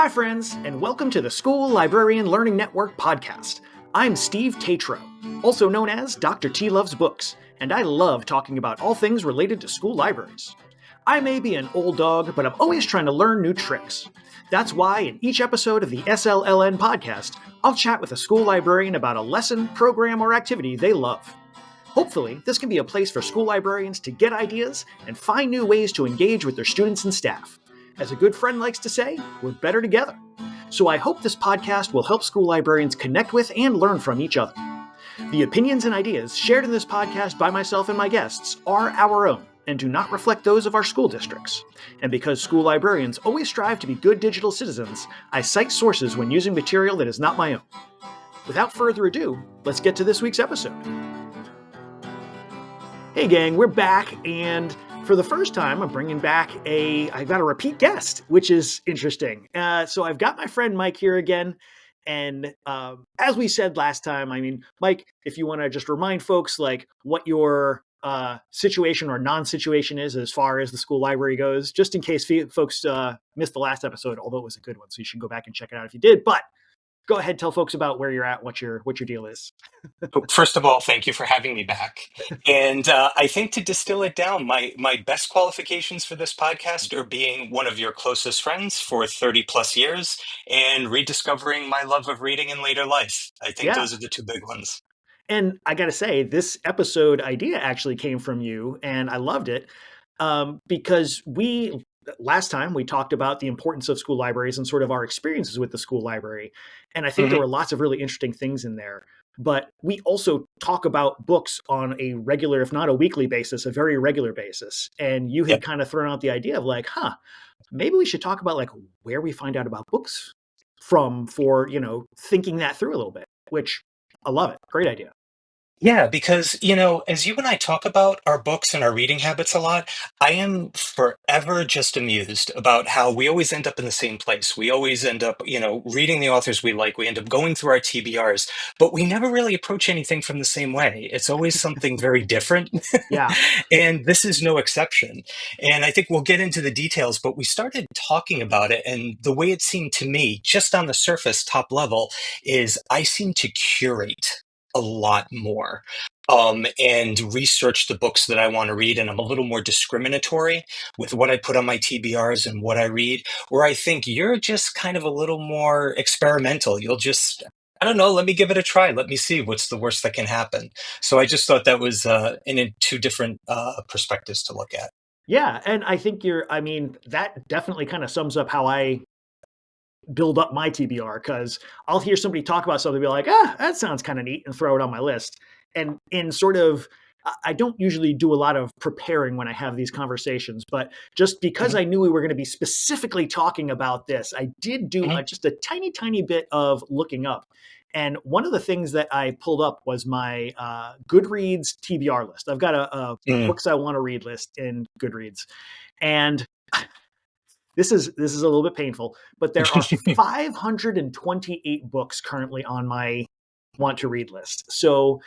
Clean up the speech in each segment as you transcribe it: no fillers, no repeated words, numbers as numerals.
Hi, friends, and welcome to the School Librarian Learning Network podcast. I'm Steve Tatro, also known as Dr. T Loves Books, and I love talking about all things related to school libraries. I may be an old dog, but I'm always trying to learn new tricks. That's why in each episode of the SLLN podcast, I'll chat with a school librarian about a lesson, program, or activity they love. Hopefully, this can be a place for school librarians to get ideas and find new ways to engage with their students and staff. As a good friend likes to say, we're better together. So I hope this podcast will help school librarians connect with and learn from each other. The opinions and ideas shared in this podcast by myself and my guests are our own and do not reflect those of our school districts. And because school librarians always strive to be good digital citizens, I cite sources when using material that is not my own. Without further ado, let's get to this week's episode. Hey gang, we're back, and for the first time, I'm bringing back I've got a repeat guest, which is interesting. So I've got my friend Mike here again. And as we said last time, Mike, if you want to just remind folks like what your situation or non-situation is as far as the school library goes, just in case folks missed the last episode, although it was a good one. So you should go back and check it out if you did. But go ahead, tell folks about where you're at, what your deal is. First of all, thank you for having me back. And I think to distill it down, my best qualifications for this podcast are being one of your closest friends for 30 plus years and rediscovering my love of reading in later life. I think Yeah. those are the two big ones. And I got to say, this episode idea actually came from you, and I loved it because last time we talked about the importance of school libraries and sort of our experiences with the school library. And I think there were lots of really interesting things in there. But we also talk about books on a regular, if not a weekly basis, a very regular basis. And you had kind of thrown out the idea of like, maybe we should talk about like where we find out about books from for, thinking that through a little bit, which I love it. Great idea. Yeah, because, as you and I talk about our books and our reading habits a lot, I am forever just amused about how we always end up in the same place. We always end up, reading the authors we like. We end up going through our TBRs, but we never really approach anything from the same way. It's always something very different. Yeah. And this is no exception. And I think we'll get into the details, but we started talking about it. And the way it seemed to me, just on the surface, top level, is I seem to curate a lot more and research the books that I want to read. And I'm a little more discriminatory with what I put on my TBRs and what I read, where I think you're just kind of a little more experimental. You'll just, I don't know, let me give it a try. Let me see what's the worst that can happen. So I just thought that was in two different perspectives to look at. Yeah. And I think that definitely kind of sums up how I build up my TBR, because I'll hear somebody talk about something and be like, that sounds kind of neat, and throw it on my list. And in sort of, I don't usually do a lot of preparing when I have these conversations, but just because I knew we were going to be specifically talking about this, I did do just a tiny, tiny bit of looking up. And one of the things that I pulled up was my Goodreads TBR list. I've got a books I want to read list in Goodreads. And this is a little bit painful, but there are 528 books currently on my want to read list. So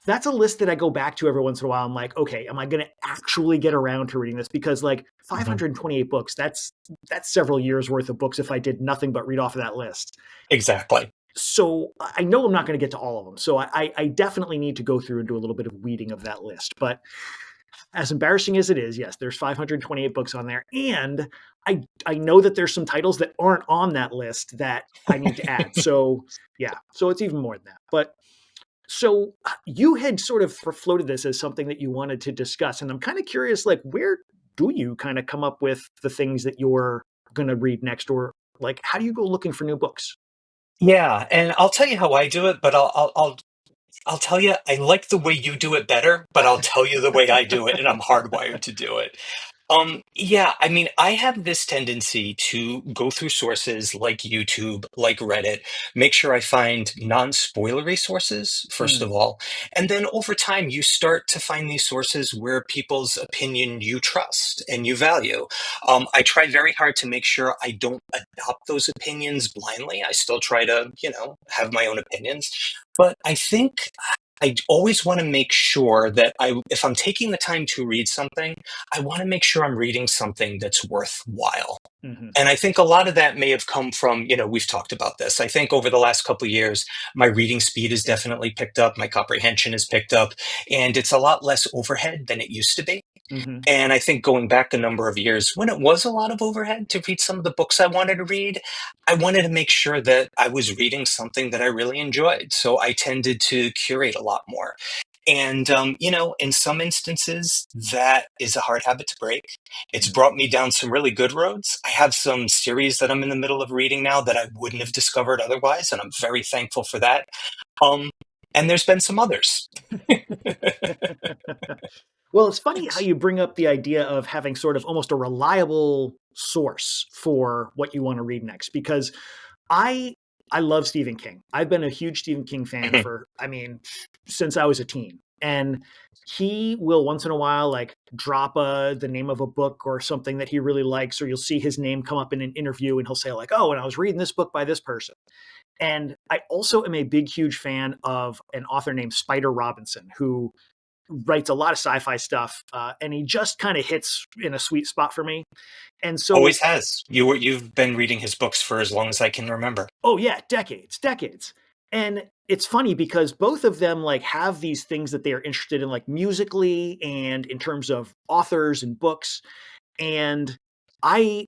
that's a list that I go back to every once in a while. I'm like, okay, am I going to actually get around to reading this? Because like 528 books, that's several years worth of books if I did nothing but read off of that list. Exactly. So I know I'm not going to get to all of them. So I definitely need to go through and do a little bit of weeding of that list. But as embarrassing as it is, yes, there's 528 books on there. And I know that there's some titles that aren't on that list that I need to add. So yeah, so it's even more than that. But so you had sort of floated this as something that you wanted to discuss. And I'm kind of curious, like, where do you kind of come up with the things that you're going to read next? Or like, how do you go looking for new books? Yeah, and I'll tell you how I do it, but I'll tell you, I like the way you do it better, but I'll tell you the way I do it, and I'm hardwired to do it. Yeah, I mean, I have this tendency to go through sources like YouTube, like Reddit, make sure I find non-spoilery sources, first of all. And then over time, you start to find these sources where people's opinion you trust and you value. I try very hard to make sure I don't adopt those opinions blindly. I still try to, have my own opinions. But I think I always want to make sure that if I'm taking the time to read something, I want to make sure I'm reading something that's worthwhile. Hmm. And I think a lot of that may have come from, we've talked about this. I think over the last couple of years, my reading speed has definitely picked up, my comprehension has picked up, and it's a lot less overhead than it used to be. Hmm. And I think going back a number of years, when it was a lot of overhead to read some of the books I wanted to read, I wanted to make sure that I was reading something that I really enjoyed. So I tended to curate a lot more. And, in some instances, that is a hard habit to break. It's brought me down some really good roads. I have some series that I'm in the middle of reading now that I wouldn't have discovered otherwise, and I'm very thankful for that. Um, and there's been some others. Well, it's funny how you bring up the idea of having sort of almost a reliable source for what you want to read next, because I I love Stephen King. I've been a huge Stephen King fan for, I mean, since I was a teen. And he will once in a while like drop the name of a book or something that he really likes, or you'll see his name come up in an interview and he'll say like, "Oh, and I was reading this book by this person." And I also am a big, huge fan of an author named Spider Robinson, who writes a lot of sci-fi stuff, and he just kind of hits in a sweet spot for me. And so, Always has. You've been reading his books for as long as I can remember. oh yeah, decades, decades. And it's funny because both of them like have these things that they are interested in, like musically and in terms of authors and books. And I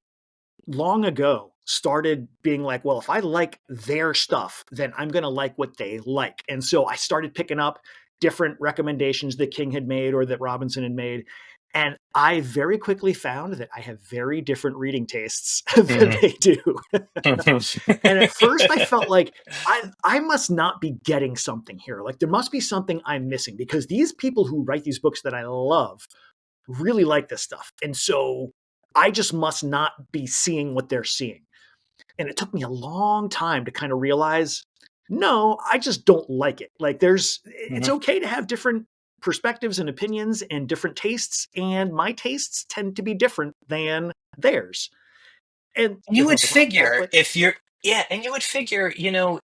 long ago started being like, well, if I like their stuff, then I'm going to like what they like. And so I started picking up different recommendations that King had made or that Robinson had made. And I very quickly found that I have very different reading tastes than Mhm. they do. And at first I felt like I must not be getting something here. Like there must be something I'm missing, because these people who write these books that I love really like this stuff. And so I just must not be seeing what they're seeing. And it took me a long time to kind of realize, no, I just don't like it. Like it's Mhm. okay to have different perspectives and opinions and different tastes. And my tastes tend to be different than theirs. And You there's would nothing wrong with that, figure but if you're Yeah, and you would figure,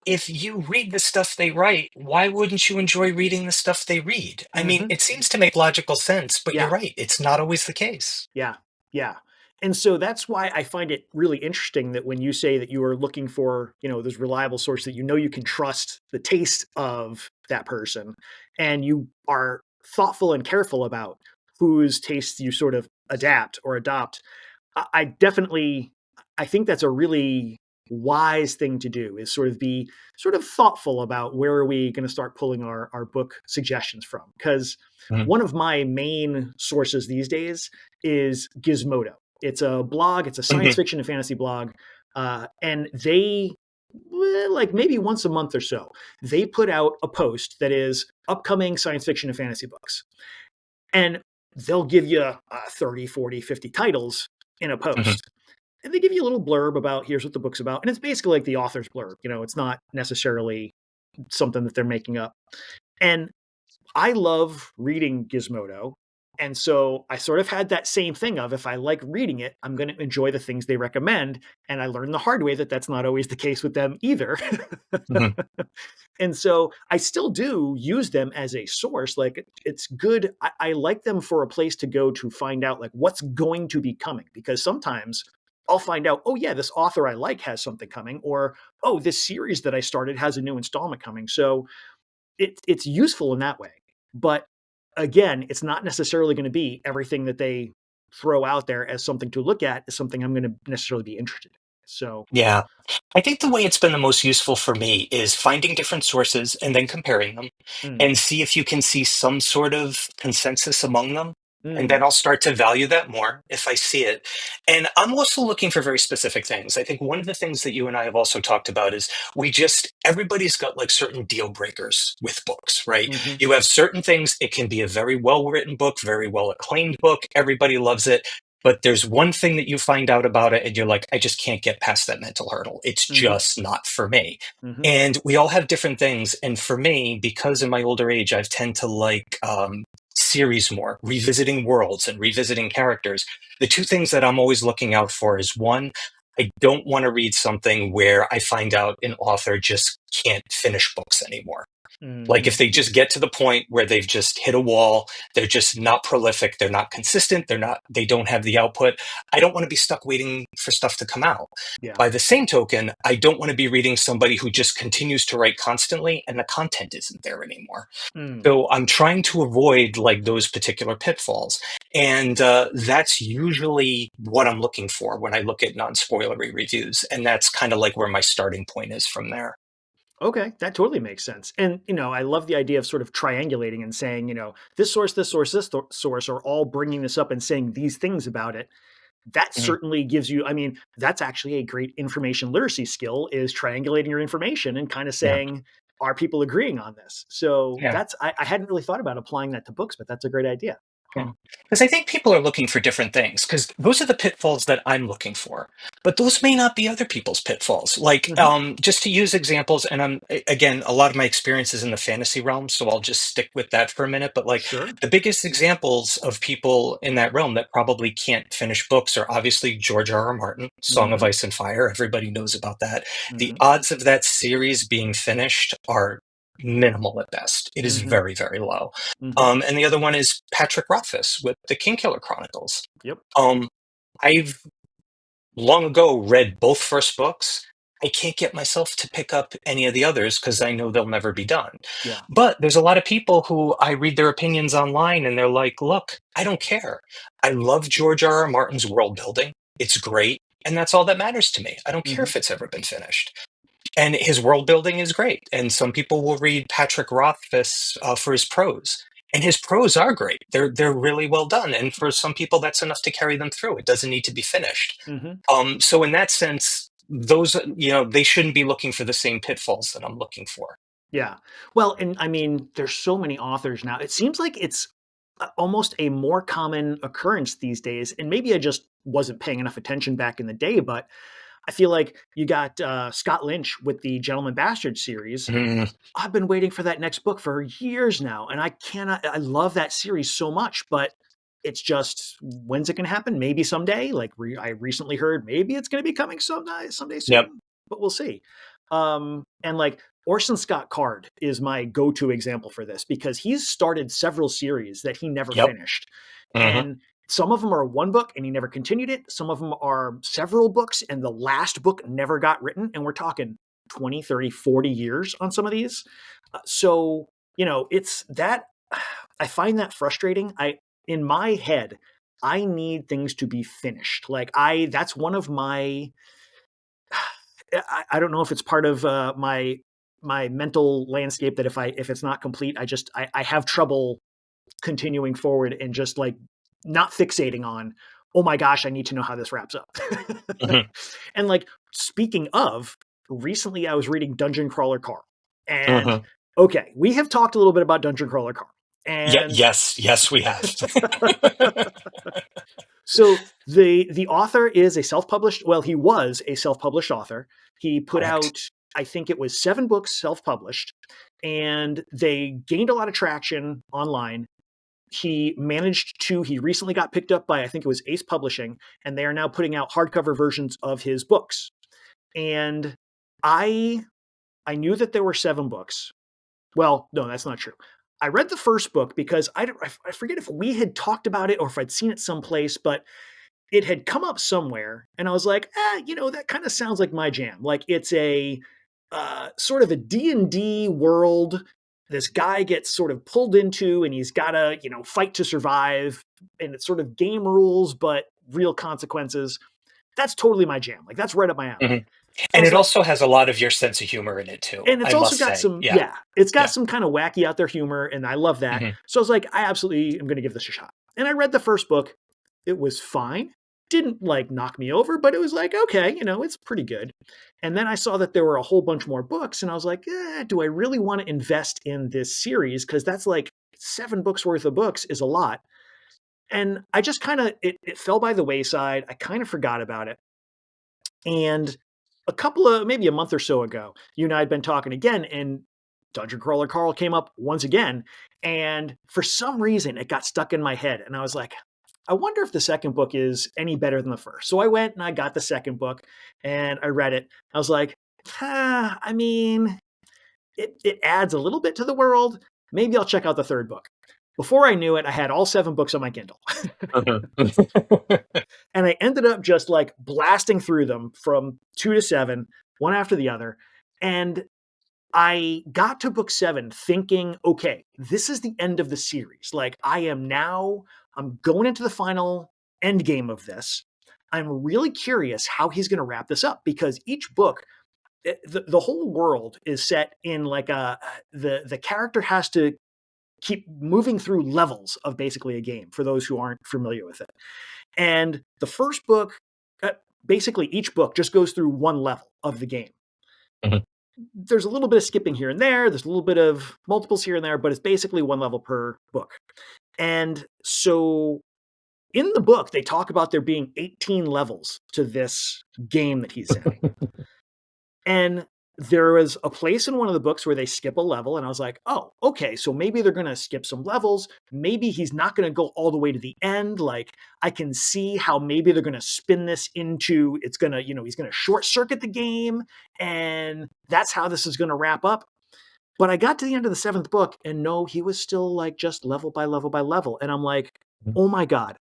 if you read the stuff they write, why wouldn't you enjoy reading the stuff they read? I mean, mhm, it seems to make logical sense, but you're yeah. right, it's not always the case. Yeah, yeah. And so that's why I find it really interesting that when you say that you are looking for, this reliable source that you can trust the taste of that person, and you are thoughtful and careful about whose tastes you sort of adapt or adopt. I definitely I think that's a really wise thing to do, is sort of be sort of thoughtful about where are we going to start pulling our book suggestions from, because Mhm. one of my main sources these days is Gizmodo. It's a blog, it's a science Mhm. fiction and fantasy blog, and they like maybe once a month or so, they put out a post that is upcoming science fiction and fantasy books. And they'll give you 30, 40, 50 titles in a Mhm. post. And they give you a little blurb about here's what the book's about. And it's basically like the author's blurb. It's not necessarily something that they're making up. And I love reading Gizmodo. And so I sort of had that same thing of, if I like reading it, I'm going to enjoy the things they recommend. And I learned the hard way that that's not always the case with them either. Mhm. And so I still do use them as a source. Like it's good. I like them for a place to go to find out like what's going to be coming, because sometimes I'll find out, oh yeah, this author I like has something coming, or oh, this series that I started has a new installment coming. So it's useful in that way. But again, it's not necessarily going to be everything that they throw out there as something to look at is something I'm going to necessarily be interested in. So, Yeah. I think the way it's been the most useful for me is finding different sources and then comparing them mm, and see if you can see some sort of consensus among them. And mm, then I'll start to value that more if I see it. And I'm also looking for very specific things. I think one of the things that you and I have also talked about is everybody's got like certain deal breakers with books, right? hmm You have certain things, it can be a very well written book, very well acclaimed book, everybody loves it. But there's one thing that you find out about it, and you're like, I just can't get past that mental hurdle. It's hmm just not for me. hmm And we all have different things. And for me, because in my older age, I've tend to like series more, revisiting worlds and revisiting characters. The two things that I'm always looking out for is one, I don't want to read something where I find out an author just can't finish books anymore. Like if Mhm. they just get to the point where they've just hit a wall, they're just not prolific, they're not consistent, they don't have the output. I don't want to be stuck waiting for stuff to come out. Yeah. By the same token, I don't want to be reading somebody who just continues to write constantly and the content isn't there anymore. Mm. So I'm trying to avoid like those particular pitfalls. And that's usually what I'm looking for when I look at non-spoilery reviews. And that's kind of like where my starting point is from there. Okay, that totally makes sense. And, I love the idea of sort of triangulating and saying, this source, this source, source are all bringing this up and saying these things about it. That Mhm. certainly gives you, that's actually a great information literacy skill is triangulating your information and kind of Yeah. saying, are people agreeing on this? So Yeah. I hadn't really thought about applying that to books, but that's a great idea. Huh. Yeah. Because I think people are looking for different things, because those are the pitfalls that I'm looking for. But those may not be other people's pitfalls. Like, Hmm. just to use examples, and again, a lot of my experience is in the fantasy realm, so I'll just stick with that for a minute. But like, Sure. the biggest examples of people in that realm that probably can't finish books are obviously George R. R. Martin, Song of Hmm. Ice and Fire. Everybody knows about that. The Hmm. odds of that series being finished are minimal at best. It is Hmm. very, very low. Hmm. And the other one is Patrick Rothfuss with the Kingkiller Chronicles. Yep. Um, I've long ago read both first books. I can't get myself to pick up any of the others because I know they'll never be done. Yeah. But there's a lot of people who I read their opinions online and they're like, look, I don't care. I love George R. R. Martin's world building. It's great. And that's all that matters to me. I don't care Hmm. if it's ever been finished. And his world building is great. And some people will read Patrick Rothfuss for his prose. And his prose are great. They're really well done. And for some people, that's enough to carry them through. It doesn't need to be finished. Hmm. So in that sense, those they shouldn't be looking for the same pitfalls that I'm looking for. Yeah. Well, and there's so many authors now. It seems like it's almost a more common occurrence these days. And maybe I just wasn't paying enough attention back in the day, but I feel like you got Scott Lynch with the Gentleman Bastard series. Mm, I've been waiting for that next book for years now, and I love that series so much, but it's just when's it going to happen? Maybe someday. Like I recently heard, maybe it's going to be coming someday yep. soon, but we'll see. And like Orson Scott Card is my go-to example for this because he's started several series that he never Yep. finished, Hmm. and some of them are one book and he never continued it. Some of them are several books and the last book never got written, and we're talking 20, 30, 40 years on some of these. So, it's that I find that frustrating. In my head, I need things to be finished. Like that's one of my, I don't know if it's part of my mental landscape that if it's not complete, I have trouble continuing forward and just like not fixating on, oh my gosh, I need to know how this wraps up. Hmm. And like speaking of, recently I was reading Dungeon Crawler Carl. And Hmm. okay, we have talked a little bit about Dungeon Crawler Carl. Yeah. And Yes. Yes, we have. so the author is a self-published, well, he was a self-published author. He put Correct. out, I think it was 7 books self-published, and they gained a lot of traction online. He recently got picked up by, I think it was Ace Publishing, and they are now putting out hardcover versions of his books. And I I knew that there were 7 books. Well, no, that's not true. I read the first book because I forget if we had talked about it or if I'd seen it someplace, but it had come up somewhere, and I was like, that kind of sounds like my jam. Like it's a sort of a D&D world. This guy gets sort of pulled into, and he's got to fight to survive, and it's sort of game rules but real consequences. That's totally my jam. Like that's right up my alley. Hmm. So I And was it like, also has a lot of your sense of humor in it too, and it's I also must got say. some, Yeah. yeah, it's got Yeah. some kind of wacky out there humor, and I love that. Hmm. So I was like, I absolutely am going to give this a shot. And I read the first book. It was fine. Didn't like knock me over, but it was like, okay, it's pretty good. And then I saw that there were a whole bunch more books, and I was like, do I really want to invest in this series? Because that's like 7 books worth of books is a lot. And I just kind of, it fell by the wayside. I kind of forgot about it. And maybe a month or so ago, you and I had been talking again, and Dungeon Crawler Carl came up once again. And for some reason, it got stuck in my head. And I was like, I wonder if the second book is any better than the first. So I went and I got the second book and I read it. I was like, it adds a little bit to the world. Maybe I'll check out the third book. Before I knew it, I had all 7 books on my Kindle. Mhm. And I ended up just like blasting through them from 2 to 7, one after the other. And I got to book 7 thinking, okay, this is the end of the series. Like I'm going into the final end game of this. I'm really curious how he's going to wrap this up because each book, the whole world is set in like the character has to keep moving through levels of basically a game for those who aren't familiar with it. And the first book, uh, basically each book just goes through one level of the game. Mhm. There's a little bit of skipping here and there. There's a little bit of multiples here and there, but it's basically one level per book. And so in the book, they talk about there being 18 levels to this game that he's in. And there was a place in one of the books where they skip a level, and I was like, oh, okay, so maybe they're going to skip some levels. Maybe he's not going to go all the way to the end. Like, I can see how maybe they're going to spin this into it's going to, he's going to short circuit the game, and that's how this is going to wrap up. But I got to the end of the 7th book, and no, he was still like just level by level by level. And I'm like, oh my God,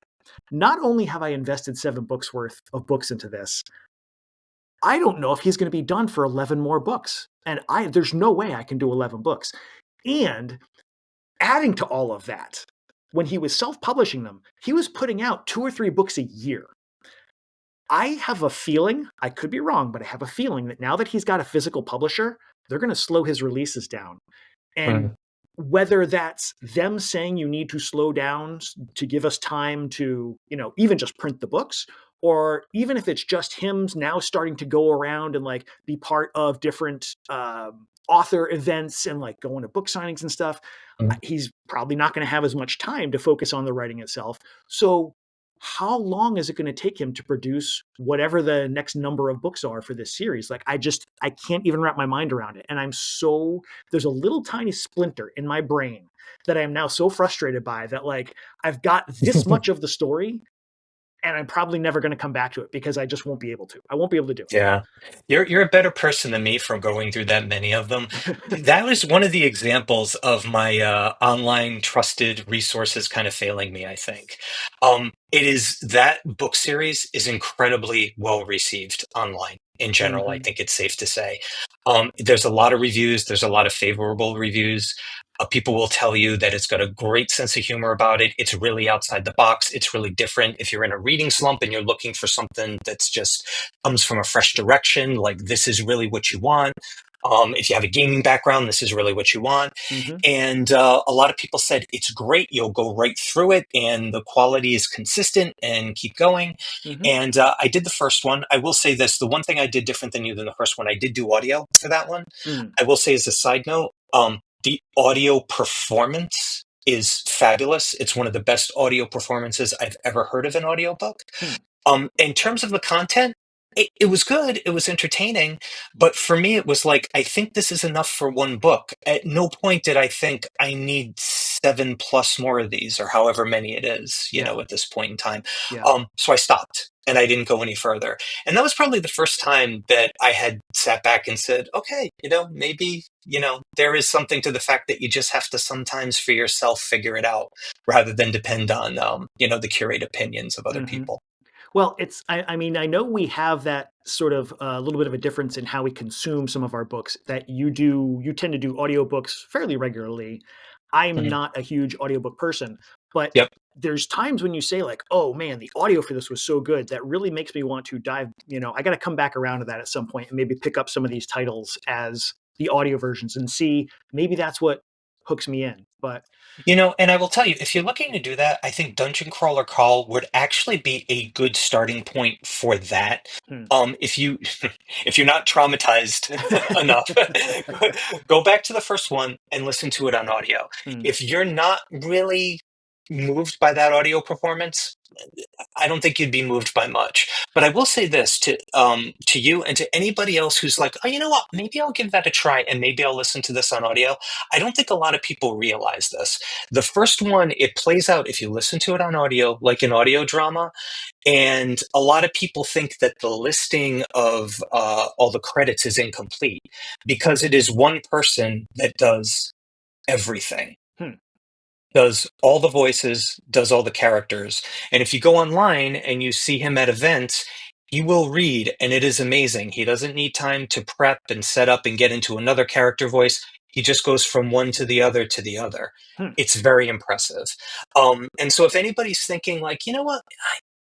not only have I invested 7 books worth of books into this, I don't know if he's going to be done for 11 more books. And there's no way I can do 11 books. And adding to all of that, when he was self-publishing them, he was putting out 2 or 3 books a year. I have a feeling, I could be wrong, but I have a feeling that now that he's got a physical publisher, they're going to slow his releases down. And Mhm. whether that's them saying you need to slow down to give us time to, even just print the books, or even if it's just him now starting to go around and like be part of different author events and like going to book signings and stuff, Mhm. he's probably not going to have as much time to focus on the writing itself. So how long is it going to take him to produce whatever the next number of books are for this series? Like, I can't even wrap my mind around it. And there's a little tiny splinter in my brain that I am now so frustrated by that, like, I've got this much of the story and I'm probably never going to come back to it because I just won't be able to. I won't be able to do Yeah. You're a better person than me for going through that many of them. it. That was one of the examples of my online trusted resources kind of failing me, I think. It is that book series is incredibly well received online in general, I Hmm. think it's safe to say. There's a lot of reviews, there's a lot of favorable reviews. People will tell you that it's got a great sense of humor about it. It's really outside the box. It's really different. If you're in a reading slump and you're looking for something that's just comes from a fresh direction, like this is really what you want. If you have a gaming background, this is really what you want. Hmm. And a lot of people said it's great. You'll go right through it, and the quality is consistent and keep going. Hmm. And I did the first one. I will say this: the one thing I did different than you than the first one, I did do audio for that one. Mm. I will say as a side note, the audio performance is fabulous. It's one of the best audio performances I've ever heard of an audiobook. Hmm. In terms of the content, it was good. It was entertaining. But for me, it was like, I think this is enough for one book. At no point did I think I need 7 plus more of these or however many it is, Yeah. at this point in time. Yeah. So I stopped and I didn't go any further. And that was probably the first time that I had sat back and said, okay, maybe, there is something to the fact that you just have to sometimes for yourself figure it out rather than depend on, the curate opinions of other Hmm. people. Well, I mean, I know we have that sort of a little bit of a difference in how we consume some of our books that you tend to do audiobooks fairly regularly. I'm Mhm. not a huge audiobook person, but Yep. there's times when you say like, "Oh man, the audio for this was so good." That really makes me want to dive, I got to come back around to that at some point and maybe pick up some of these titles as the audio versions and see maybe that's what hooks me in. But And I will tell you, if you're looking to do that, I think Dungeon Crawler Call would actually be a good starting point for that. hmm. If you if you're not traumatized enough, go go back to the first one and listen to it on audio. Hmm. If you're not really moved by that audio performance, I don't think you'd be moved by much. But I will say this to you and to anybody else who's like, oh, you know what? Maybe I'll give that a try and maybe I'll listen to this on audio. I don't think a lot of people realize this. The first one, it plays out if you listen to it on audio like an audio drama. And a lot of people think that the listing of all the credits is incomplete because it is one person that does everything, Hmm. does all the voices, does all the characters. And if you go online and you see him at events, he will read, and it is amazing. He doesn't need time to prep and set up and get into another character voice. He just goes from one to the other to the other. Hmm. It's very impressive. And so, if anybody's thinking, like, you know what,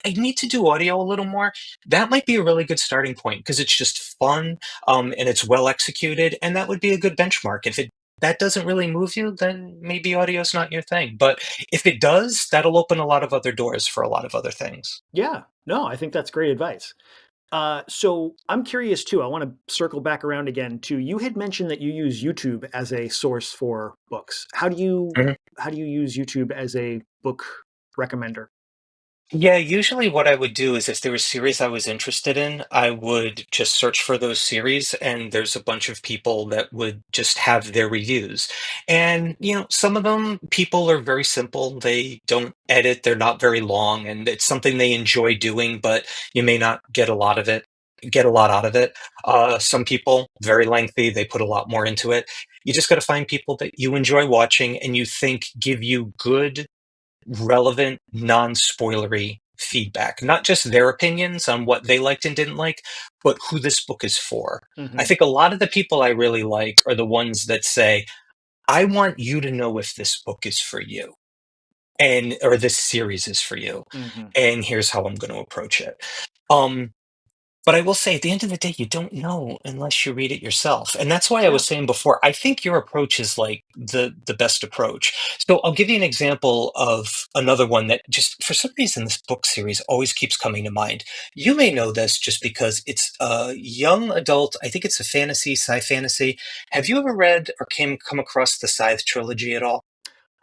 I need to do audio a little more, that might be a really good starting point because it's just fun, and it's well executed, and that would be a good benchmark. If that doesn't really move you, then maybe audio's not your thing. But if it does, that'll open a lot of other doors for a lot of other things. Yeah. No, I think that's great advice. So I'm curious too. I want to circle back around again to you had mentioned that you use YouTube as a source for books. How do you use YouTube as a book recommender? Yeah, usually what I would do is if there was series I was interested in, I would just search for those series, and there's a bunch of people that would just have their reviews. And, some of them people are very simple. They don't edit, they're not very long, and it's something they enjoy doing, but you may not get a lot out of it. Some people, very lengthy, they put a lot more into it. You just got to find people that you enjoy watching and you think give you good relevant, non-spoilery feedback, not just their opinions on what they liked and didn't like, but who this book is for. I Hmm. think a lot of the people I really like are the ones that say, I want you to know if this book is for you and or this series is for you. Hmm. And here's how I'm going to approach it. Um, but I will say, at the end of the day, you don't know unless you read it yourself. And that's why I Yeah. was saying before, I think your approach is like the best approach. So I'll give you an example of another one that just for some reason this book series always keeps coming to mind. You may know this just because it's a young adult. I think it's a fantasy, sci-fantasy. Have you ever read or come across the Scythe trilogy at all?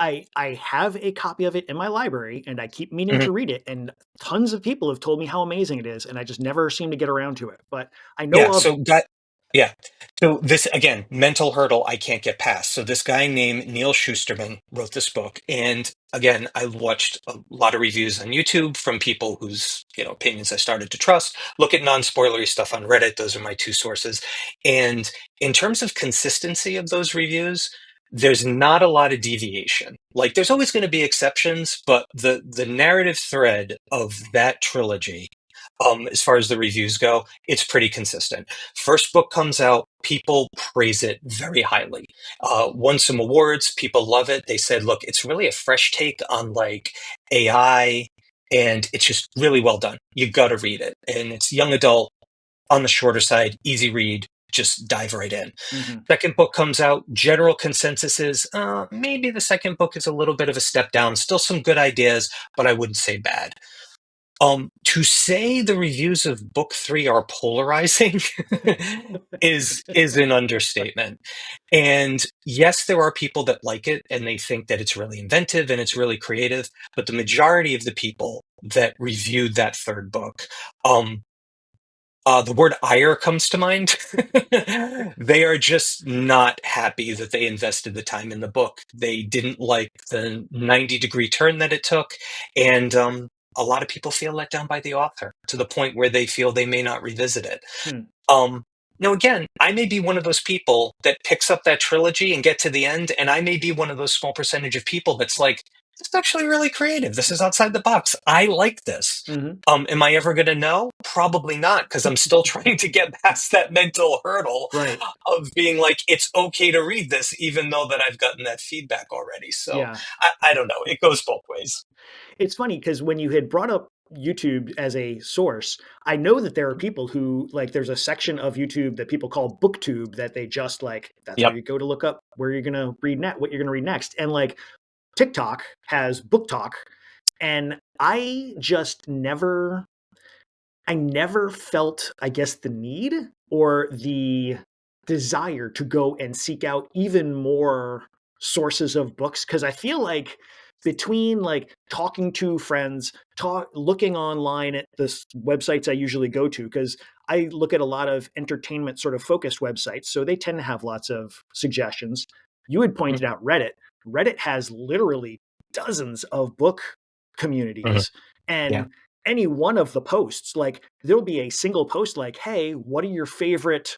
I have a copy of it in my library and I keep meaning Mhm. to read it. And tons of people have told me how amazing it is. And I just never seem to get around to it. But I know Yeah, of. so that yeah. So this again, mental hurdle I can't get past. So this guy named Neil Schusterman wrote this book, and again, I watched a lot of reviews on YouTube from people whose opinions I started to trust. Look at non-spoilery stuff on Reddit; those are my two sources. And in terms of consistency of those reviews, there's not a lot of deviation. Like there's always going to be exceptions, but the narrative thread of that trilogy, as far as the reviews go, it's pretty consistent. First book comes out, people praise it very highly. Won some awards, people love it. They said, look, it's really a fresh take on like AI, and it's just really well done. You got to read it. And it's young adult, on the shorter side, easy read, just dive right in. Mhm. Second book comes out, general consensus is maybe the second book is a little bit of a step down, still some good ideas, but I wouldn't say bad. To say the reviews of book three are polarizing is an understatement. And yes, there are people that like it and they think that it's really inventive and it's really creative, but the majority of the people that reviewed that third book, um, the word ire comes to mind. They are just not happy that they invested the time in the book. They didn't like the 90-degree turn that it took. And a lot of people feel let down by the author to the point where they feel they may not revisit it. Hmm. Um, Now, again, I may be one of those people that picks up that trilogy and get to the end, and I may be one of those small percentage of people that's like, this is actually really creative. This is outside the box. I like this. Mhm. Am I ever going to know? Probably not, because I'm still trying to get past that mental hurdle Right. of being like, it's okay to read this, even though that I've gotten that feedback already. So Yeah. I don't know. It goes both ways. It's funny because when you had brought up YouTube as a source, I know that there are people who like there's a section of YouTube that people call booktube that they just like that's where Yep. you go to look up where you're gonna read what you're gonna read next. And like TikTok has book talk, and I never felt, I guess, the need or the desire to go and seek out even more sources of books because I feel like between like talking to friends, looking online at the websites I usually go to because I look at a lot of entertainment sort of focused websites, so they tend to have lots of suggestions. You had pointed out Reddit. Reddit has literally dozens of book Mm-hmm. communities, Yeah. and any one of the posts, like there'll be a single post like, "Hey, what are your favorite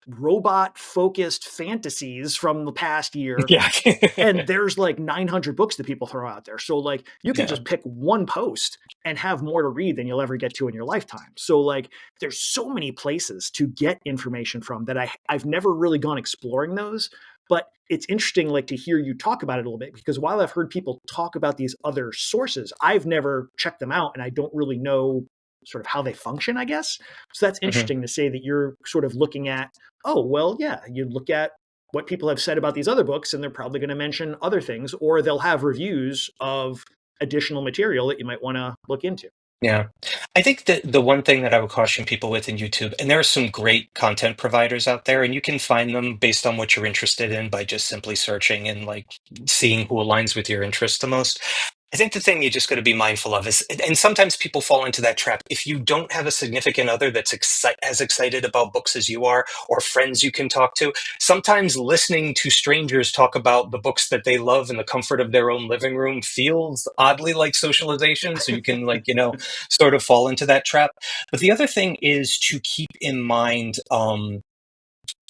robot focused fantasies from the past year?" Yeah. And there's like 900 books that people throw out there. So like you can Yeah. just pick one post and have more to read than you'll ever get to in your lifetime. So like there's so many places to get information from that I've never really gone exploring those. But it's interesting like to hear you talk about it a little bit because while I've heard people talk about these other sources, I've never checked them out and I don't really know sort of how they function, I guess. So that's Mhm. interesting to say that you're sort of looking at, oh, well, yeah, you look at what people have said about these other books, and they're probably going to mention other things, or they'll have reviews of additional material that you might want to look into. Yeah. I think that the one thing that I would caution people with in YouTube, and there are some great content providers out there, and you can find them based on what you're interested in by just simply searching and like seeing who aligns with your interests the most. I think the thing you just got to be mindful of is, and sometimes people fall into that trap. If you don't have a significant other that's as excited about books as you are, or friends you can talk to, sometimes listening to strangers talk about the books that they love in the comfort of their own living room feels oddly like socialization. So you can, like, sort of fall into that trap. But the other thing is to keep in mind,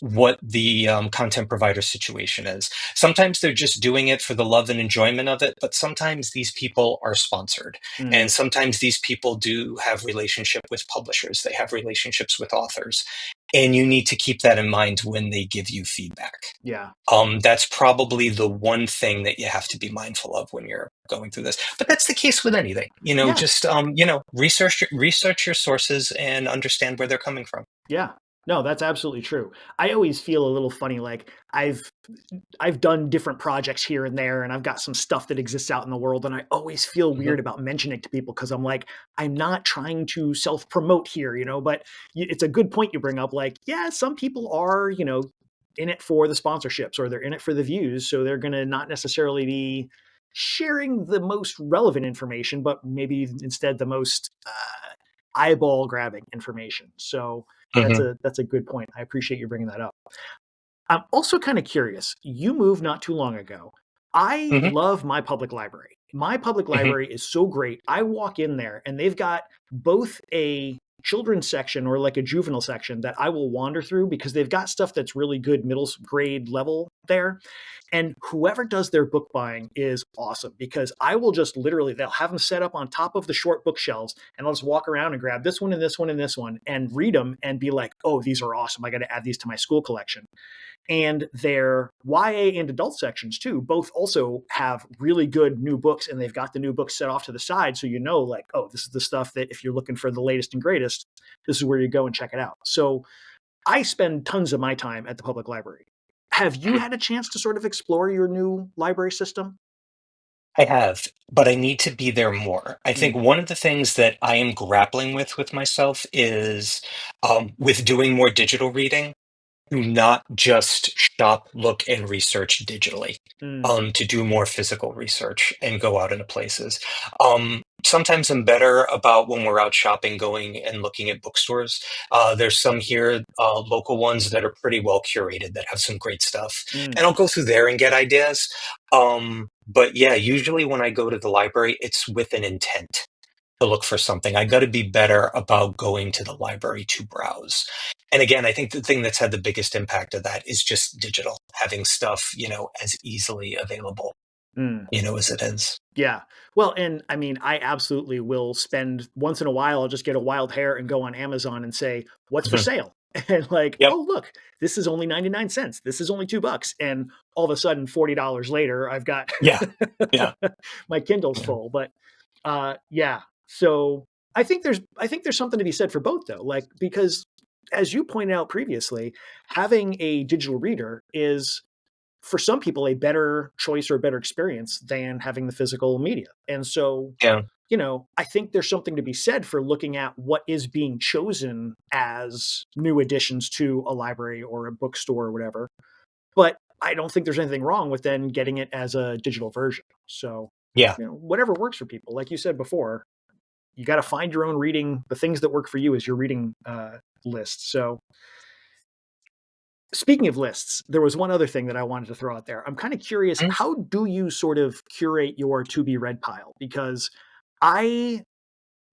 what the content provider situation is. Sometimes they're just doing it for the love and enjoyment of it, but sometimes these people are sponsored. Mm, And sometimes these people do have relationship with publishers. They have relationships with authors. And you need to keep that in mind when they give you feedback. yeah, That's probably the one thing that you have to be mindful of when you're going through this. But that's the case with anything. yeah, Just research your sources and understand where they're coming from. yeah. No, that's absolutely true. I always feel a little funny, like I've done different projects here and there, and I've got some stuff that exists out in the world, and I always feel Mhm. weird about mentioning it to people because I'm like, I'm not trying to self promote here, But it's a good point you bring up. Like, yeah, some people are, in it for the sponsorships or they're in it for the views, so they're going to not necessarily be sharing the most relevant information, but maybe instead the most eyeball grabbing information. So Mhm. that's a good point. I appreciate you bringing that up. I'm also kind of curious. You moved not too long ago. I Mhm. love my public library. My public Mhm. library is so great. I walk in there and they've got both a children's section or like a juvenile section that I will wander through because they've got stuff that's really good middle grade level there. And whoever does their book buying is awesome because I will just literally, they'll have them set up on top of the short bookshelves and I'll just walk around and grab this one and this one and this one and read them and be like, oh, these are awesome. I got to add these to my school collection. And their YA and adult sections too, both also have really good new books and they've got the new books set off to the side. So like, oh, this is the stuff that if you're looking for the latest and greatest, this is where you go and check it out. So I spend tons of my time at the public library. Have you had a chance to sort of explore your new library system? I have, but I need to be there more. I think Mm, one of the things that I am grappling with myself is, with doing more digital reading. Do not just shop, look, and research digitally. mm, To do more physical research and go out into places. Sometimes I'm better about when we're out shopping, going and looking at bookstores. There's some here, local ones that are pretty well curated that have some great stuff, mm, and I'll go through there and get ideas. But yeah, usually when I go to the library, it's with an intent to look for something. I got to be better about going to the library to browse. And again, I think the thing that's had the biggest impact of that is just digital, having stuff, as easily available, mm. as it is. Yeah. Well, and I mean, I absolutely will spend once in a while, I'll just get a wild hair and go on Amazon and say, what's for Mhm. sale? And like, Yep. oh, look, this is only 99 cents. This is only $2. And all of a sudden, $40 later, I've got Yeah. Yeah. my Kindle's Yeah. full. But yeah. So I think there's something to be said for both though. Like, because as you pointed out previously, having a digital reader is for some people a better choice or a better experience than having the physical media. And so, Yeah. I think there's something to be said for looking at what is being chosen as new additions to a library or a bookstore or whatever. But I don't think there's anything wrong with then getting it as a digital version. So, Yeah. whatever works for people. Like you said before, you got to find your own reading, the things that work for you as your reading list. So, speaking of lists, there was one other thing that I wanted to throw out there. I'm kind of curious, Mhm. how do you sort of curate your to be read pile? Because I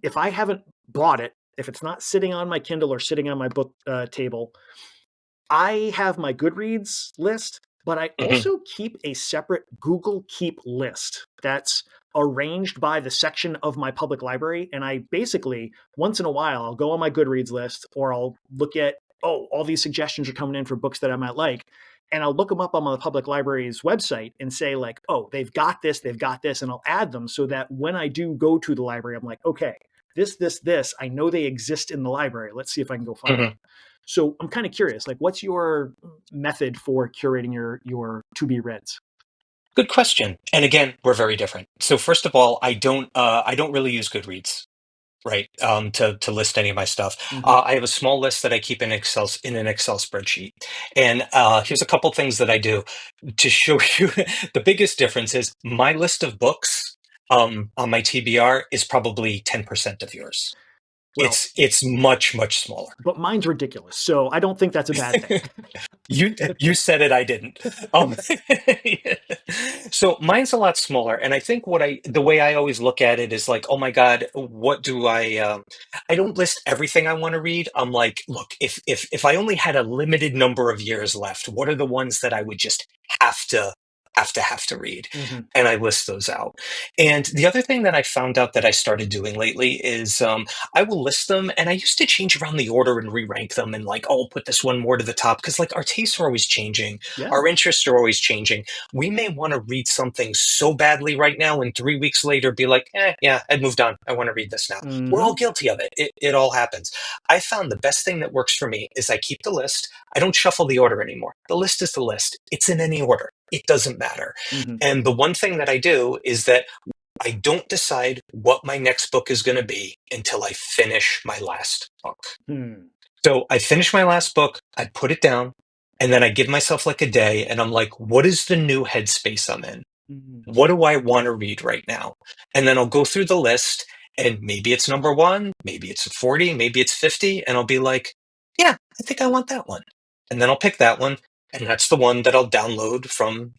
if I haven't bought it, if it's not sitting on my Kindle or sitting on my book table, I have my Goodreads list, but I Mhm. also keep a separate Google Keep list that's arranged by the section of my public library. And I basically, once in a while, I'll go on my Goodreads list or I'll look at, oh, all these suggestions are coming in for books that I might like. And I'll look them up on the public library's website and say, like, oh, they've got this, and I'll add them so that when I do go to the library, I'm like, okay, this, I know they exist in the library. Let's see if I can go find them. Mhm. So I'm kind of curious, like, what's your method for curating your to be reads? Good question. And again, we're very different. So first of all, I don't really use Goodreads, right? To list any of my stuff. Hmm. I have a small list that I keep in an Excel spreadsheet. And here's a couple things that I do to show you the biggest difference is my list of books on my TBR is probably 10% of yours. Well, It's much, much smaller. but mine's ridiculous, so I don't think that's a bad thing. You said it, I didn't. Um, so mine's a lot smaller, and I think the way I always look at it is like, oh my God, what do I? I don't list everything I want to read. I'm like, look, if I only had a limited number of years left, what are the ones that I would just have to have to read? Hmm. And I list those out. And the other thing that I found out that I started doing lately is I will list them, and I used to change around the order and re-rank them, and like, oh, I'll put this one more to the top because like our tastes are always changing, Yeah. our interests are always changing. We may want to read something so badly right now, and 3 weeks later be like, yeah, I'd moved on. I want to read this now. We're all Hmm. guilty of it. It all happens. I found the best thing that works for me is I keep the list. I don't shuffle the order anymore. The list is the list. It's in any order. It doesn't matter. Hmm. And the one thing that I do is that I don't decide what my next book is going to be until I finish my last book. Hmm. So I finish my last book, I put it down, and then I give myself like a day, and I'm like, what is the new headspace I'm in? Hmm. What do I want to read right now? And then I'll go through the list, and maybe it's number one, maybe it's 40, maybe it's 50, and I'll be like, yeah, I think I want that one. And then I'll pick that one, and that's the one that I'll download from,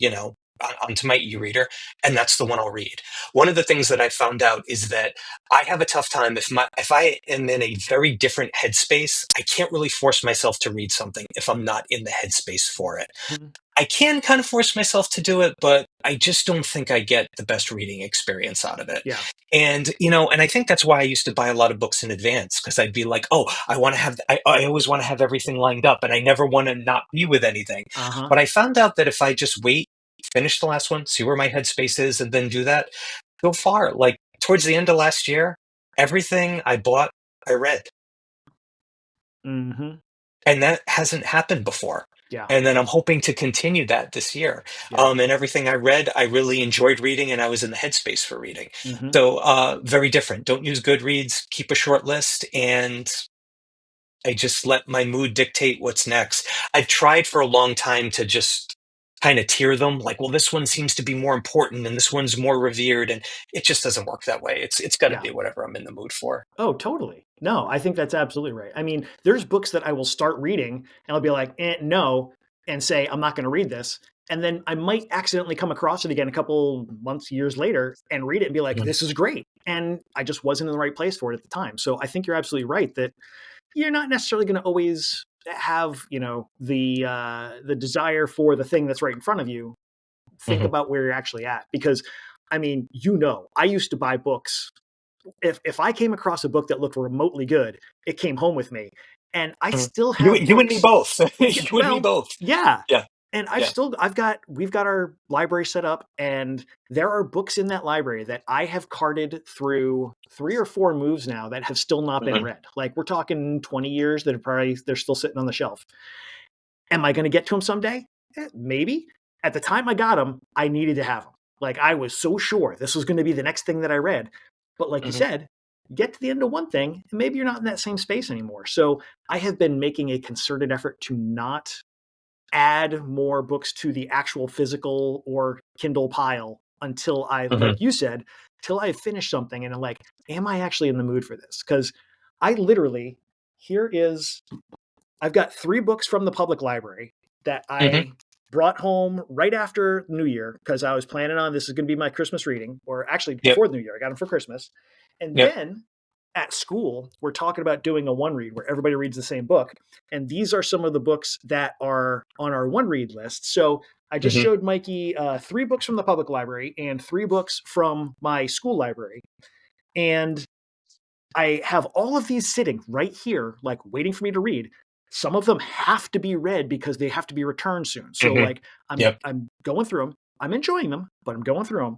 onto my e-reader, and that's the one I'll read. One of the things that I found out is that I have a tough time if I am in a very different headspace, I can't really force myself to read something if I'm not in the headspace for it. Hmm. I can kind of force myself to do it, but I just don't think I get the best reading experience out of it. Yeah. And, and I think that's why I used to buy a lot of books in advance because I'd be like, oh, I always want to have everything lined up and I never want to not be with anything. Uh-huh. But I found out that if I just wait, finish the last one, see where my headspace is, and then do that, so far, like towards the end of last year, everything I bought, I read. Hmm. And that hasn't happened before. Yeah. And then I'm hoping to continue that this year. Yeah. And everything I read, I really enjoyed reading, and I was in the headspace for reading. Hmm. So very different. Don't use Goodreads. Keep a short list, and I just let my mood dictate what's next. I've tried for a long time to just kind of tier them, like, well, this one seems to be more important, and this one's more revered, and it just doesn't work that way. It's got to Yeah. be whatever I'm in the mood for. Oh, totally. No, I think that's absolutely right. I mean, there's books that I will start reading and I'll be like, no, and say, I'm not going to read this. And then I might accidentally come across it again a couple months, years later and read it and be like, Mhm. this is great. And I just wasn't in the right place for it at the time. So I think you're absolutely right that you're not necessarily going to always have, the desire for the thing that's right in front of you. Think Mhm. about where you're actually at. Because I mean, I used to buy books if I came across a book that looked remotely good, it came home with me. And I Mhm. still You have you and me books. both. Yeah, You and me well, both. yeah. Yeah, And yeah. we've got our library set up and there are books in that library that I have carted through 3 or 4 moves now that have still not been Mhm. read. Like we're talking 20 years that are probably they're still sitting on the shelf. Am I going to get to them someday? Maybe. At the time I got them, I needed to have them. Like I was so sure this was going to be the next thing that I read. But like you Mhm. said, get to the end of one thing, and maybe you're not in that same space anymore. So I have been making a concerted effort to not add more books to the actual physical or Kindle pile until like Mhm. you said, till I finish something and I'm like, am I actually in the mood for this? Because I literally, here is I've got 3 books from the public library that Mhm. I brought home right after New Year because I was planning on this is going to be my Christmas reading, or actually Yep. before the New Year. I got them for Christmas. And Yep. then at school, we're talking about doing a one read where everybody reads the same book. And these are some of the books that are on our one read list. So I just Hmm. showed Mikey 3 books from the public library and 3 books from my school library. And I have all of these sitting right here, like waiting for me to read. Some of them have to be read because they have to be returned soon. So Hmm. like Yep. I'm going through them. I'm enjoying them, but I'm going through them.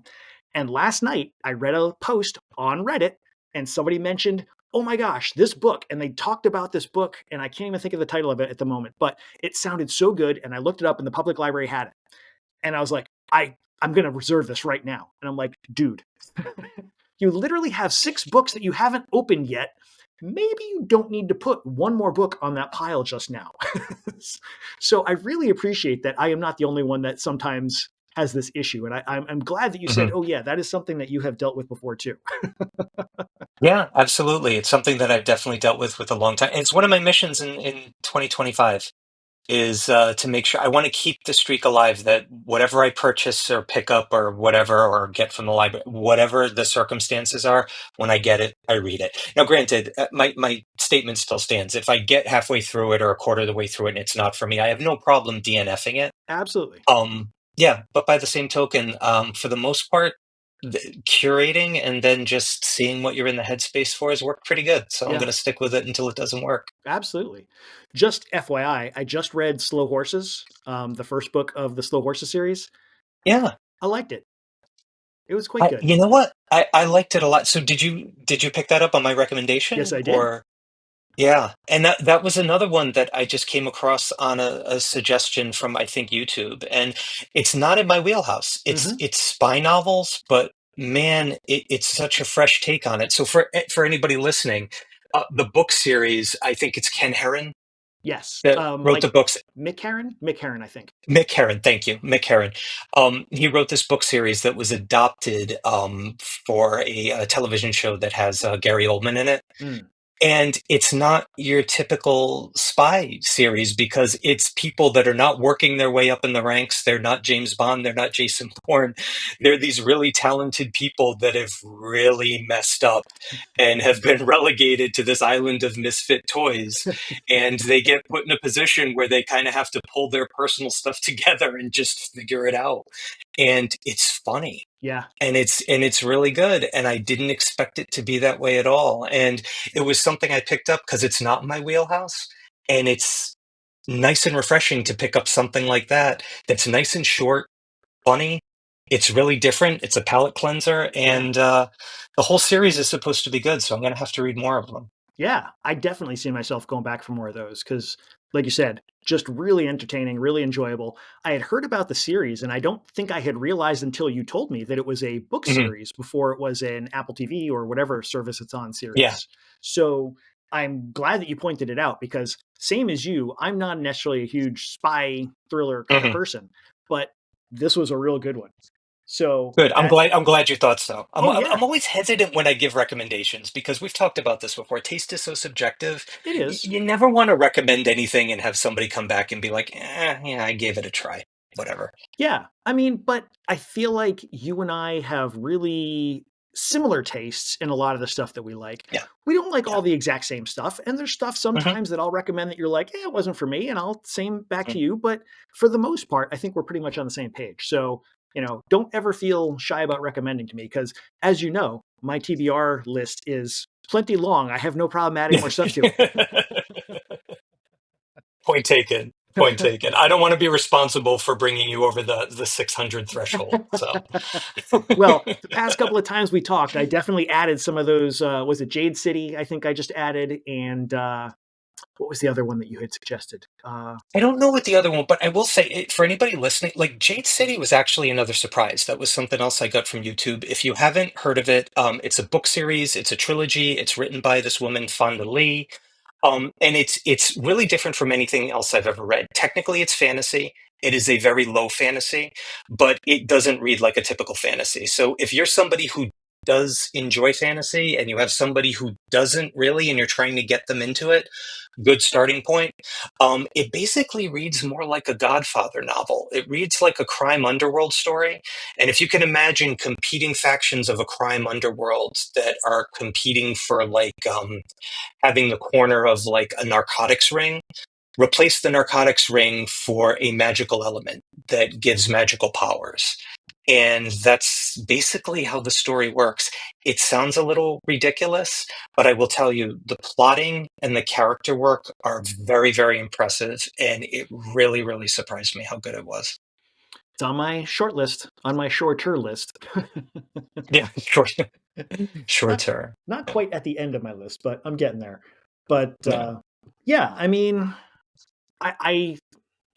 And last night I read a post on Reddit and somebody mentioned, "Oh my gosh, this book." And they talked about this book and I can't even think of the title of it at the moment, but it sounded so good and I looked it up and the public library had it. And I was like, I'm going to reserve this right now. And I'm like, dude, you literally have 6 books that you haven't opened yet. Maybe you don't need to put one more book on that pile just now. So I really appreciate that I am not the only one that sometimes has this issue. And I'm glad that you said, Hmm. oh, yeah, that is something that you have dealt with before too. Yeah, absolutely. It's something that I've definitely dealt with a long time. It's one of my missions in 2025 is to make sure I want to keep the streak alive that whatever I purchase or pick up or whatever or get from the library, whatever the circumstances are, when I get it, I read it. Now, granted, my statement still stands. If I get halfway through it or a quarter of the way through it and it's not for me, I have no problem DNFing it. Absolutely. Yeah, but by the same token, for the most part, curating and then just seeing what you're in the headspace for has worked pretty good. So I'm Yeah, going to stick with it until it doesn't work. absolutely. Just FYI, I just read Slow Horses, the first book of the Slow Horses series. Yeah, I liked it. It was quite good. you know what? I liked it a lot. So did you pick that up on my Yes, recommendation I did. or? Yeah, and that was another one that I just came across on a suggestion from I think YouTube, and it's not in my wheelhouse. It's Hmm. it's spy novels, but man, it's such a fresh take on it. So for anybody listening, the book series, I think it's Ken Herron Yes. that wrote the Like books. Mick Herron? Mick Herron, I think. Mick Herron, thank you, Mick Herron. He wrote this book series that was adopted for a television show that has Gary Oldman in it. Mm. And it's not your typical spy series because it's people that are not working their way up in the ranks. They're not James Bond. They're not Jason Bourne. They're these really talented people that have really messed up and have been relegated to this island of misfit toys. And they get put in a position where they kind of have to pull their personal stuff together and just figure it out. And it's funny Yeah. and it's really good, and I didn't expect it to be that way at all, and it was something I picked up because it's not in my wheelhouse, and it's nice and refreshing to pick up something like that that's nice and short, funny. It's really different. It's a palate cleanser, Yeah. and the whole series is supposed to be good, so I'm going to have to read more of them. Yeah. I definitely see myself going back for more of those because, like you said, just really entertaining, really enjoyable. I had heard about the series, and I don't think I had realized until you told me that it was a book Mhm. series before it was an Apple TV or whatever service it's on Yeah. series. So I'm glad that you pointed it out because, same as you, I'm not necessarily a huge spy thriller kind of Mhm. person, but this was a real good one. So Good. I'm that, glad. I'm glad you thought so. I'm, oh, I'm yeah, I'm always hesitant when I give recommendations because we've talked about this before. Taste is so subjective. it is. You never want to recommend anything and have somebody come back and be like, yeah, I gave it a try. Whatever. Yeah. I mean, but I feel like you and I have really similar tastes in a lot of the stuff that we like. Yeah. We don't like Yeah. all the exact same stuff. And there's stuff Hmm. sometimes that I'll recommend that you're like, it wasn't for me. And I'll same back to Mm. you. But for the most part, I think we're pretty much on the same page. So, don't ever feel shy about recommending to me because, as you know, my TBR list is plenty long. I have no problem adding more stuff to Point taken. Point it. taken. I don't want to be responsible for bringing you over the 600 threshold. So. Well, the past couple of times we talked, I definitely added some of those. Was it Jade City? I think I just added, and what was the other one that you had suggested? I don't know what the other one, but I will say for anybody listening, like Jade City was actually another surprise. That was something else I got from YouTube. If you haven't heard of it, it's a book series, it's a trilogy, it's written by this woman, Fonda Lee. And it's really different from anything else I've ever read. Technically, it's fantasy. It is a very low fantasy, but it doesn't read like a typical fantasy. So if you're somebody who does enjoy fantasy and you have somebody who doesn't really and you're trying to get them into it, good starting point. It basically reads more like a Godfather novel. It reads like a crime underworld story. And if you can imagine competing factions of a crime underworld that are competing for having the corner of like a narcotics ring, replace the narcotics ring for a magical element that gives magical powers. And that's basically how the story works. It sounds a little ridiculous, but I will tell you the plotting and the character work are very, very impressive. And it really, really surprised me how good it was. It's on my short list, on my shorter list. Yeah, sure. not, Shorter. not Yeah. quite at the end of my list, but I'm getting there. But Yeah. yeah, I mean, I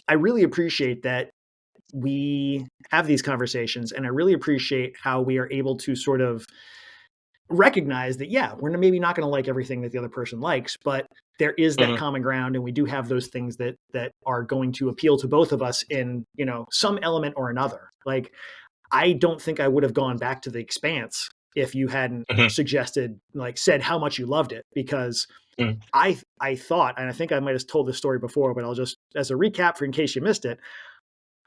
really appreciate that we have these conversations, and I really appreciate how we are able to sort of recognize that, yeah, we're maybe not going to like everything that the other person likes, but there is that Mhm. common ground, and we do have those things that are going to appeal to both of us in, some element or another. Like, I don't think I would have gone back to The Expanse if you hadn't Mhm. suggested, like, said how much you loved it, because Mhm. I thought, and I think I might have told this story before, but I'll just, as a recap for in case you missed it,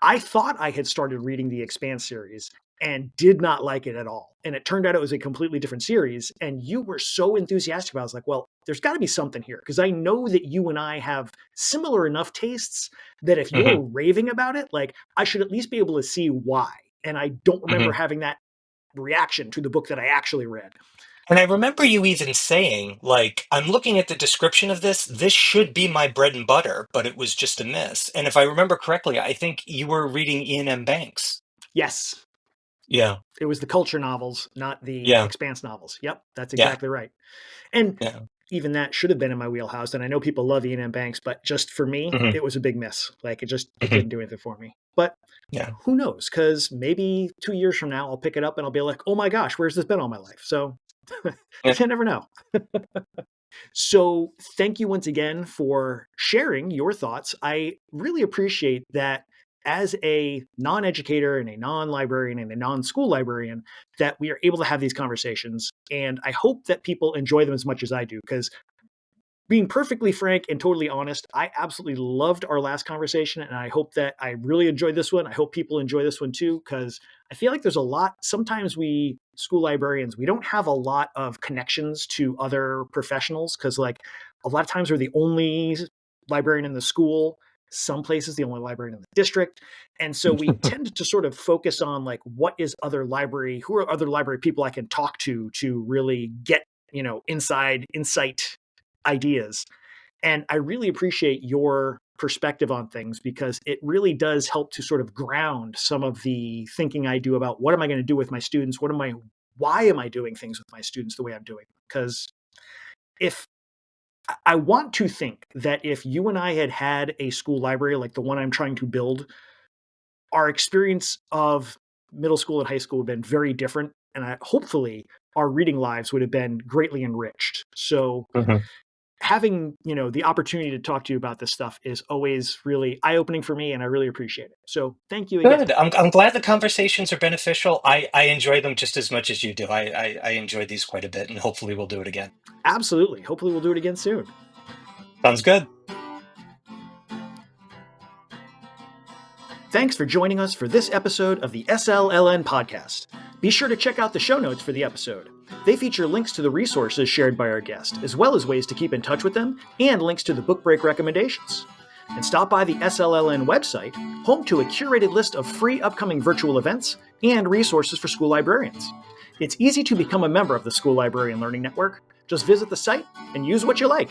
I thought I had started reading the Expanse series and did not like it at all. And it turned out it was a completely different series. And you were so enthusiastic about it. I was like, well, there's got to be something here. Because I know that you and I have similar enough tastes that if Mhm. you're raving about it, like, I should at least be able to see why. And I don't remember Mhm. having that reaction to the book that I actually read. And I remember you even saying, like, I'm looking at the description of this. This should be my bread and butter, but it was just a miss. And if I remember correctly, I think you were reading Ian M. Banks. Yes, Yeah. it was the culture novels, not the Yeah. Expanse novels. Yep, that's Yeah. exactly right. And Yeah. even that should have been in my wheelhouse. And I know people love Ian M. Banks, but just for me, Hmm. it was a big miss. Like, it Hmm. didn't do anything for me. But Yeah. who knows? Because maybe 2 years from now, I'll pick it up and I'll be like, oh my gosh, where's this been all my life? So Yeah. you never know. So thank you once again for sharing your thoughts. I really appreciate that as a non-educator and a non-librarian and a non-school librarian, that we are able to have these conversations. And I hope that people enjoy them as much as I do, because being perfectly frank and totally honest, I absolutely loved our last conversation. And I hope that I really enjoyed this one. I hope people enjoy this one too, because I feel like there's a lot. Sometimes we school librarians, we don't have a lot of connections to other professionals, because, like, a lot of times we're the only librarian in the school, some places the only librarian in the district. And so we tend to sort of focus on, like, who are other library people I can talk to really get, insight ideas. And I really appreciate your perspective on things, because it really does help to sort of ground some of the thinking I do about what am I going to do with my students? Why am I doing things with my students the way I'm doing? Because if I want to think that if you and I had had a school library like the one I'm trying to build, our experience of middle school and high school would have been very different. And hopefully our reading lives would have been greatly enriched. So Hmm. having, the opportunity to talk to you about this stuff is always really eye-opening for me, and I really appreciate it. So thank you again. Good. I'm glad the conversations are beneficial. I enjoy them just as much as you do. I enjoy these quite a bit, and hopefully we'll do it again. Absolutely. Hopefully we'll do it again soon. Sounds good. Thanks for joining us for this episode of the SLLN podcast. Be sure to check out the show notes for the episode. They feature links to the resources shared by our guest, as well as ways to keep in touch with them, and links to the book break recommendations. And stop by the SLLN website, home to a curated list of free upcoming virtual events and resources for school librarians. It's easy to become a member of the School Librarian Learning Network. Just visit the site and use what you like.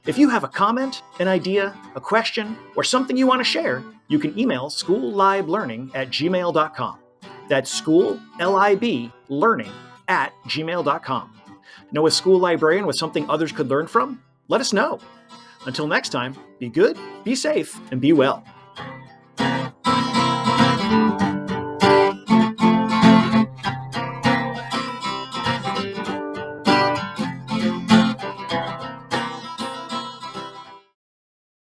If you have a comment, an idea, a question, or something you want to share, you can email schoolliblearning@gmail.com. That's schoolliblearning@gmail.com. Know a school librarian with something others could learn from? Let us know. Until next time, be good, be safe, and be well.